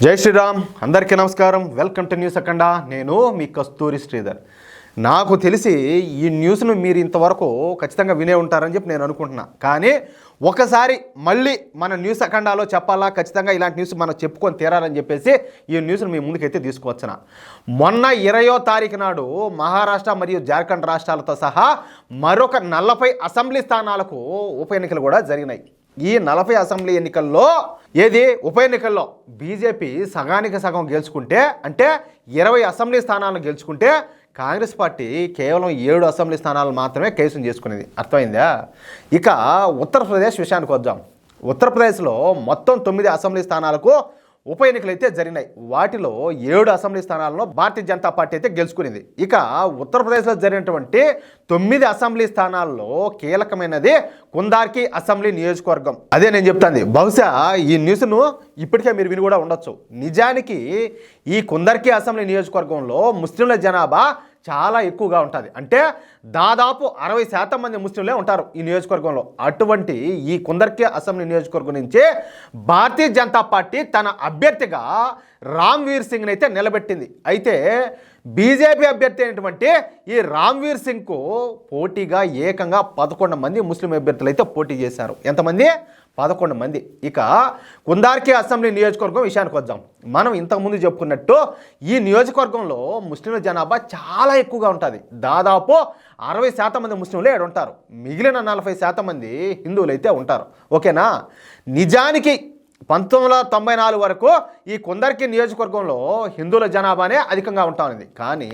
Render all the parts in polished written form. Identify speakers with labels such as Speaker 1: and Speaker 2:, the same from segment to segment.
Speaker 1: జై శ్రీరామ్. అందరికీ నమస్కారం. వెల్కమ్ టు న్యూస్ అఖండ. నేను మీ కస్తూరి శ్రీధర్. నాకు తెలిసి ఈ న్యూస్ను మీరు ఇంతవరకు ఖచ్చితంగా వినే ఉంటారని చెప్పి నేను అనుకుంటున్నా. కానీ ఒకసారి మళ్ళీ మన న్యూస్ అఖండాలో చెప్పాలా, ఖచ్చితంగా ఇలాంటి న్యూస్ మనం చెప్పుకొని తీరాలని చెప్పేసి ఈ న్యూస్ను మీ ముందుకైతే తీసుకువచ్చిన. మొన్న 20వ తారీఖు నాడు మహారాష్ట్ర మరియు జార్ఖండ్ రాష్ట్రాలతో సహా మరొక 40 అసెంబ్లీ స్థానాలకు ఉప ఎన్నికలు కూడా జరిగినాయి. ఈ 40 అసెంబ్లీ ఎన్నికల్లో ఉప ఎన్నికల్లో బీజేపీ సగానికి సగం గెలుచుకుంటే, అంటే 20 అసెంబ్లీ స్థానాలను గెలుచుకుంటే కాంగ్రెస్ పార్టీ కేవలం 7 అసెంబ్లీ స్థానాలు మాత్రమే కైవసం చేసుకునేది. అర్థమైందా? ఇక ఉత్తరప్రదేశ్ విషయానికి వద్దాం. ఉత్తరప్రదేశ్లో మొత్తం 9 అసెంబ్లీ స్థానాలకు ఉప ఎన్నికలు అయితే జరిగినాయి. వాటిలో 7 అసెంబ్లీ స్థానాలను భారతీయ జనతా పార్టీ అయితే గెలుచుకునేది. ఇక ఉత్తరప్రదేశ్లో జరిగినటువంటి 9 అసెంబ్లీ స్థానాల్లో కీలకమైనది కుందార్కి అసెంబ్లీ నియోజకవర్గం. అదే నేను చెప్తాను. బహుశా ఈ న్యూస్ను ఇప్పటికే మీరు విని కూడా ఉండొచ్చు. నిజానికి ఈ కుందార్కి అసెంబ్లీ నియోజకవర్గంలో ముస్లింల జనాభా చాలా ఎక్కువగా ఉంటుంది. అంటే దాదాపు 60% మంది ముస్లింలే ఉంటారు ఈ నియోజకవర్గంలో. అటువంటి ఈ కుందర్కి అసెంబ్లీ నియోజకవర్గం నుంచి భారతీయ జనతా పార్టీ తన అభ్యర్థిగా రామ్వీర్ సింగ్ని అయితే నిలబెట్టింది. అయితే బీజేపీ అభ్యర్థి అయినటువంటి ఈ రామ్వీర్ సింగ్కు పోటీగా ఏకంగా 11 మంది ముస్లిం అభ్యర్థులు అయితే పోటీ చేశారు. ఎంతమంది? 11 మంది. ఇక కుందార్కి అసెంబ్లీ నియోజకవర్గం విషయానికి వద్దాం. మనం ఇంతకుముందు చెప్పుకున్నట్టు ఈ నియోజకవర్గంలో ముస్లింల జనాభా చాలా ఎక్కువగా ఉంటుంది. దాదాపు 60% మంది ముస్లింలు ఇక్కడ ఉంటారు. మిగిలిన 40% మంది హిందువులు అయితే ఉంటారు. ఓకేనా? నిజానికి 1994 వరకు ఈ కుందర్కి నియోజకవర్గంలో హిందువుల జనాభానే అధికంగా ఉంటుంది. కానీ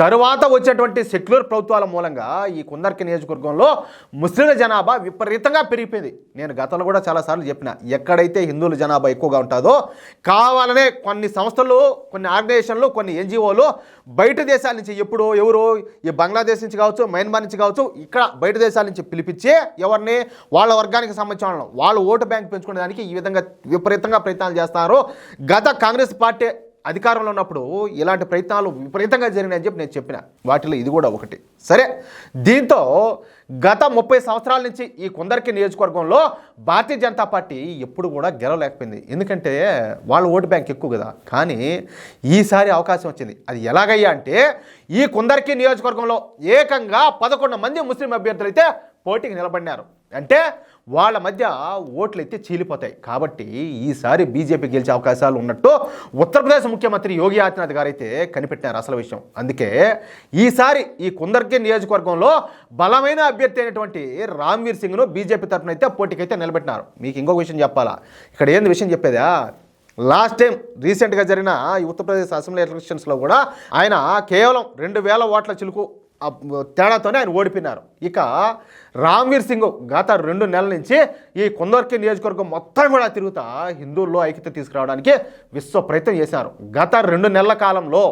Speaker 1: తరువాత వచ్చేటువంటి సెక్యులర్ ప్రభుత్వాల మూలంగా ఈ కుందర్కి నియోజకవర్గంలో ముస్లింల జనాభా విపరీతంగా పెరిగిపోయింది. నేను గతంలో కూడా చాలాసార్లు చెప్పిన, ఎక్కడైతే హిందువుల జనాభా ఎక్కువగా ఉంటుందో కావాలనే కొన్ని సంస్థలు, కొన్ని ఆర్గనైజేషన్లు, కొన్ని ఎన్జిఓలు బయట దేశాల నుంచి ఎవరు ఈ బంగ్లాదేశ్ నుంచి కావచ్చు, మయన్మార్ నుంచి కావచ్చు, ఇక్కడ బయట దేశాల నుంచి పిలిపించి ఎవరిని వాళ్ళ వర్గానికి సంబంధించిన వాళ్ళు ఓటు బ్యాంక్ పెంచుకునే దానికి ఈ విధంగా విపరీతంగా ప్రయత్నాలు చేస్తారు. గత కాంగ్రెస్ పార్టీ అధికారంలో ఉన్నప్పుడు ఇలాంటి ప్రయత్నాలు విపరీతంగా జరిగినాయని చెప్పి నేను చెప్పిన. వాటిలో ఇది కూడా ఒకటి. సరే, దీంతో గత 30 సంవత్సరాల నుంచి ఈ కుందర్కి నియోజకవర్గంలో భారతీయ జనతా పార్టీ ఎప్పుడు కూడా గెలవలేకపోయింది. ఎందుకంటే వాళ్ళ ఓటు బ్యాంక్ ఎక్కువ కదా. కానీ ఈసారి అవకాశం వచ్చింది. అది ఎలాగయ్యా అంటే, ఈ కుందర్కి నియోజకవర్గంలో ఏకంగా 11 మంది ముస్లిం అభ్యర్థులు అయితే పోటీకి నిలబడినారు. అంటే వాళ్ళ మధ్య ఓట్లు అయితే చీలిపోతాయి. కాబట్టి ఈసారి బీజేపీ గెలిచే అవకాశాలు ఉన్నట్టు ఉత్తరప్రదేశ్ ముఖ్యమంత్రి యోగి ఆదిత్యనాథ్ గారు అయితే కనిపెట్టినారు అసలు విషయం. అందుకే ఈసారి ఈ కుందర్కి నియోజకవర్గంలో బలమైన అభ్యర్థి అయినటువంటి రామ్వీర్ సింగ్ను బీజేపీ తరఫున అయితే పోటీకి అయితే నిలబెట్టినారు. మీకు ఇంకొక విషయం చెప్పాలా? ఇక్కడ ఏంది విషయం చెప్పేదా? లాస్ట్ టైం రీసెంట్గా జరిగిన ఈ ఉత్తరప్రదేశ్ అసెంబ్లీ ఎలక్షన్స్లో కూడా ఆయన కేవలం 2000 ఓట్ల చిలుకు తేడాతోనే ఆయన ఓడిపోయినారు. ఇక రామ్వీర్ సింగ్ గత 2 నెలల నుంచి ఈ కుందర్కి నియోజకవర్గం మొత్తం కూడా తిరుగుతా హిందువుల్లో ఐక్యత తీసుకురావడానికి విశ్వ ప్రయత్నం చేశారు. గత 2 నెలల కాలంలో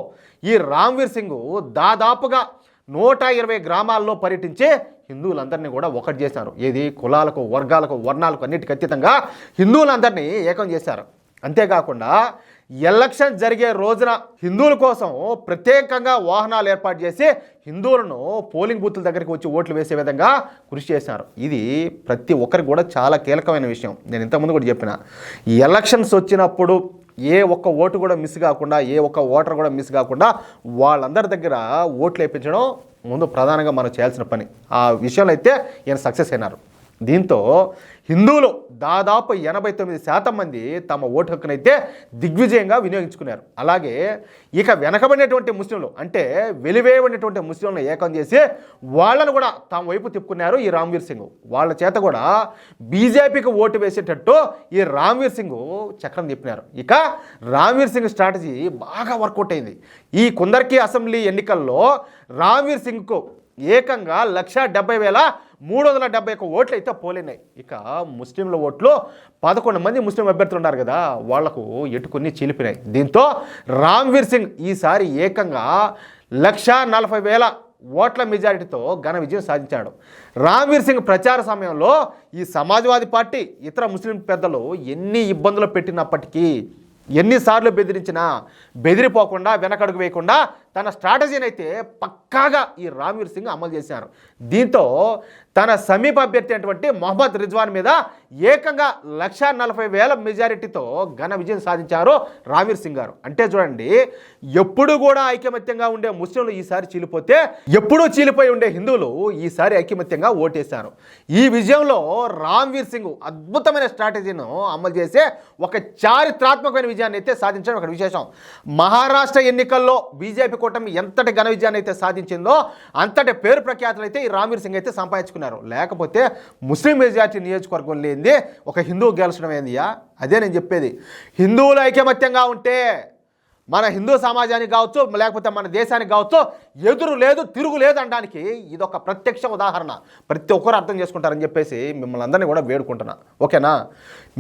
Speaker 1: ఈ రామ్వీర్ సింగ్ దాదాపుగా 120 గ్రామాల్లో పర్యటించి హిందువులందరినీ కూడా ఒకటి చేశారు. ఏది కులాలకు, వర్గాలకు, వర్ణాలకు అన్నిటికీ అతీతంగా హిందువులందరినీ ఏకం చేశారు. అంతేకాకుండా ఎలక్షన్ జరిగే రోజున హిందువుల కోసం ప్రత్యేకంగా వాహనాలు ఏర్పాటు చేసి హిందువులను పోలింగ్ బూత్ల దగ్గరికి వచ్చి ఓట్లు వేసే విధంగా కృషి చేశారు. ఇది ప్రతి ఒక్కరికి కూడా చాలా కీలకమైన విషయం. నేను ఇంతకుముందు కూడా చెప్పిన, ఈ ఎలక్షన్స్ వచ్చినప్పుడు ఏ ఒక్క ఓటు కూడా మిస్ కాకుండా, ఏ ఒక్క ఓటర్ కూడా మిస్ కాకుండా వాళ్ళందరి దగ్గర ఓట్లు వేయించడం ముందు ప్రధానంగా మనం చేయాల్సిన పని. ఆ విషయంలో అయితే ఈయన సక్సెస్ అయినారు. దీంతో హిందువులు దాదాపు 89% మంది తమ ఓటు హక్కునైతే దిగ్విజయంగా వినియోగించుకున్నారు. అలాగే ఇక వెనకబడినటువంటి ముస్లింలు, అంటే వెలివేయబడినటువంటి ముస్లింలను ఏకం చేసి వాళ్ళను కూడా తమ వైపు తిప్పుకున్నారు ఈ రామ్వీర్ సింగ్. వాళ్ళ చేత కూడా బీజేపీకి ఓటు వేసేటట్టు ఈ రామ్వీర్ సింగ్ చక్రం తిప్పినారు. ఇక రామ్వీర్ సింగ్ స్ట్రాటజీ బాగా వర్కౌట్ అయింది. ఈ కుందర్కి అసెంబ్లీ ఎన్నికల్లో రామ్వీర్ సింగ్కు ఏకంగా 1,70,371 ఓట్లు అయితే పోలినాయి. ఇక ముస్లింల ఓట్లు 11 మంది ముస్లిం అభ్యర్థులు ఉన్నారు కదా, వాళ్లకు ఎటుకొని చీలిపినాయి. దీంతో రామ్వీర్ సింగ్ ఈసారి ఏకంగా 1,40,000 ఓట్ల మెజారిటీతో ఘన విజయం సాధించాడు. రామ్వీర్ సింగ్ ప్రచార సమయంలో ఈ సమాజ్వాదీ పార్టీ, ఇతర ముస్లిం పెద్దలు ఎన్ని ఇబ్బందులు పెట్టినప్పటికీ, ఎన్నిసార్లు బెదిరించినా బెదిరిపోకుండా, వెనకడుగు వేయకుండా తన స్ట్రాటజీని అయితే పక్కాగా ఈ రామ్వీర్ సింగ్ అమలు చేశారు. దీంతో తన సమీప అభ్యర్థి అయినటువంటి మొహమ్మద్ రిజ్వాన్ మీద ఏకంగా 1,40,000 మెజారిటీతో ఘన విజయం సాధించారు రామ్వీర్ సింగ్ గారు. అంటే చూడండి, ఎప్పుడు కూడా ఐకమత్యంగా ఉండే ముస్లింలు ఈసారి చీలిపోతే, ఎప్పుడూ చీలిపోయి ఉండే హిందువులు ఈసారి ఐకమత్యంగా ఓటేశారు. ఈ విజయంలో రామ్వీర్ సింగ్ అద్భుతమైన స్ట్రాటజీను అమలు చేసే ఒక చారిత్రాత్మకమైన విజయాన్ని అయితే సాధించడం ఒక విశేషం. మహారాష్ట్ర ఎన్నికల్లో బీజేపీ కూటమి ఎంతటి ఘన విజయాన్ని అయితే సాధించిందో అంతటి పేరు ప్రఖ్యాతులు అయితే ఈ రామ్వీర్ సింగ్ అయితే సంపాదించుకున్నారు. లేకపోతే ముస్లిం మెజారిటీ నియోజకవర్గం లేనిది ఒక హిందువు గెలచడం ఏందియా? అదే నేను చెప్పేది. హిందువులు ఐకమత్యంగా ఉంటే మన హిందూ సమాజానికి కావచ్చు, లేకపోతే మన దేశానికి కావచ్చు, ఎదురు లేదు తిరుగు లేదు అనడానికి ఇదొక ప్రత్యక్ష ఉదాహరణ. ప్రతి ఒక్కరు అర్థం చేసుకుంటారని చెప్పేసి మిమ్మల్ని అందరినీ కూడా వేడుకుంటున్నా. ఓకేనా?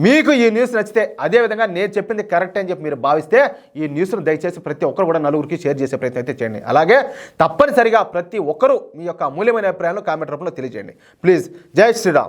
Speaker 1: మీకు ఈ న్యూస్ నచ్చితే, అదేవిధంగా నేను చెప్పింది కరెక్ట్ అని చెప్పి మీరు భావిస్తే ఈ న్యూస్ను దయచేసి ప్రతి ఒక్కరు కూడా నలుగురికి షేర్ చేసే ప్రయత్నం అయితే చేయండి. అలాగే తప్పనిసరిగా ప్రతి ఒక్కరూ మీ యొక్క అమూల్యమైన అభిప్రాయాలను కామెంట్ రూపంలో తెలియజేయండి. ప్లీజ్. జై శ్రీరామ్.